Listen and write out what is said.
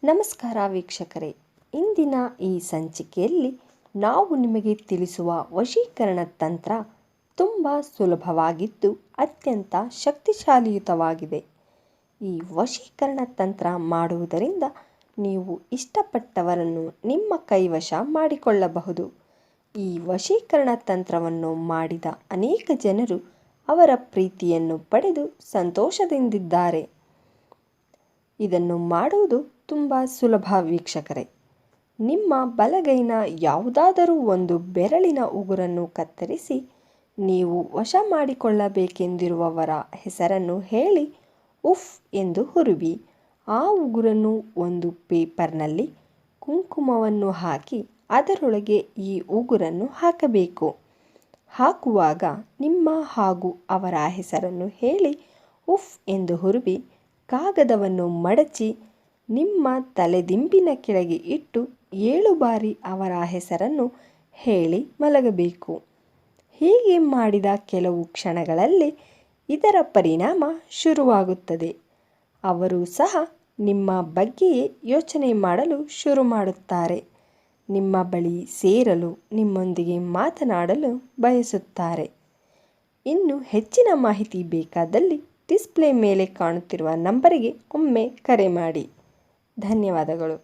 ನಮಸ್ಕಾರ ವೀಕ್ಷಕರೇ, ಇಂದಿನ ಈ ಸಂಚಿಕೆಯಲ್ಲಿ ನಾವು ನಿಮಗೆ ತಿಳಿಸುವ ವಶೀಕರಣ ತಂತ್ರ ತುಂಬ ಸುಲಭವಾಗಿದ್ದು ಅತ್ಯಂತ ಶಕ್ತಿಶಾಲಿಯುತವಾಗಿದೆ. ಈ ವಶೀಕರಣ ತಂತ್ರ ಮಾಡುವುದರಿಂದ ನೀವು ಇಷ್ಟಪಟ್ಟವರನ್ನು ನಿಮ್ಮ ಕೈವಶ ಮಾಡಿಕೊಳ್ಳಬಹುದು. ಈ ವಶೀಕರಣ ತಂತ್ರವನ್ನು ಮಾಡಿದ ಅನೇಕ ಜನರು ಅವರ ಪ್ರೀತಿಯನ್ನು ಪಡೆದು ಸಂತೋಷದಿಂದಿದ್ದಾರೆ. ಇದನ್ನು ಮಾಡುವುದು ತುಂಬ ಸುಲಭ ವೀಕ್ಷಕರೇ. ನಿಮ್ಮ ಬಲಗೈನ ಯಾವುದಾದರೂ ಒಂದು ಬೆರಳಿನ ಉಗುರನ್ನು ಕತ್ತರಿಸಿ ನೀವು ವಶ ಮಾಡಿಕೊಳ್ಳಬೇಕೆಂದಿರುವವರ ಹೆಸರನ್ನು ಹೇಳಿ ಉಫ್ ಎಂದು ಹುರುವಿ ಆ ಉಗುರನ್ನು ಒಂದು ಪೇಪರ್ನಲ್ಲಿ ಕುಂಕುಮವನ್ನು ಹಾಕಿ ಅದರೊಳಗೆ ಈ ಉಗುರನ್ನು ಹಾಕಬೇಕು. ಹಾಕುವಾಗ ನಿಮ್ಮ ಹಾಗೂ ಅವರ ಹೆಸರನ್ನು ಹೇಳಿ ಉಫ್ ಎಂದು ಹುರುವಿ ಕಾಗದವನ್ನು ಮಡಚಿ ನಿಮ್ಮ ತಲೆದಿಂಬಿನ ಕೆಳಗೆ ಇಟ್ಟು 7 ಬಾರಿ ಅವರ ಹೆಸರನ್ನು ಹೇಳಿ ಮಲಗಬೇಕು. ಹೀಗೆ ಮಾಡಿದ ಕೆಲವು ಕ್ಷಣಗಳಲ್ಲಿ ಇದರ ಪರಿಣಾಮ ಶುರುವಾಗುತ್ತದೆ. ಅವರು ಸಹ ನಿಮ್ಮ ಬಗ್ಗೆಯೇ ಯೋಚನೆ ಮಾಡಲು ಶುರು ಮಾಡುತ್ತಾರೆ. ನಿಮ್ಮ ಬಳಿ ಸೇರಲು, ನಿಮ್ಮೊಂದಿಗೆ ಮಾತನಾಡಲು ಬಯಸುತ್ತಾರೆ. ಇನ್ನು ಹೆಚ್ಚಿನ ಮಾಹಿತಿ ಬೇಕಾದಲ್ಲಿ ಡಿಸ್ಪ್ಲೇ ಮೇಲೆ ಕಾಣುತ್ತಿರುವ ನಂಬರಿಗೆ ಒಮ್ಮೆ ಕರೆ ಮಾಡಿ. ಧನ್ಯವಾದಗಳು.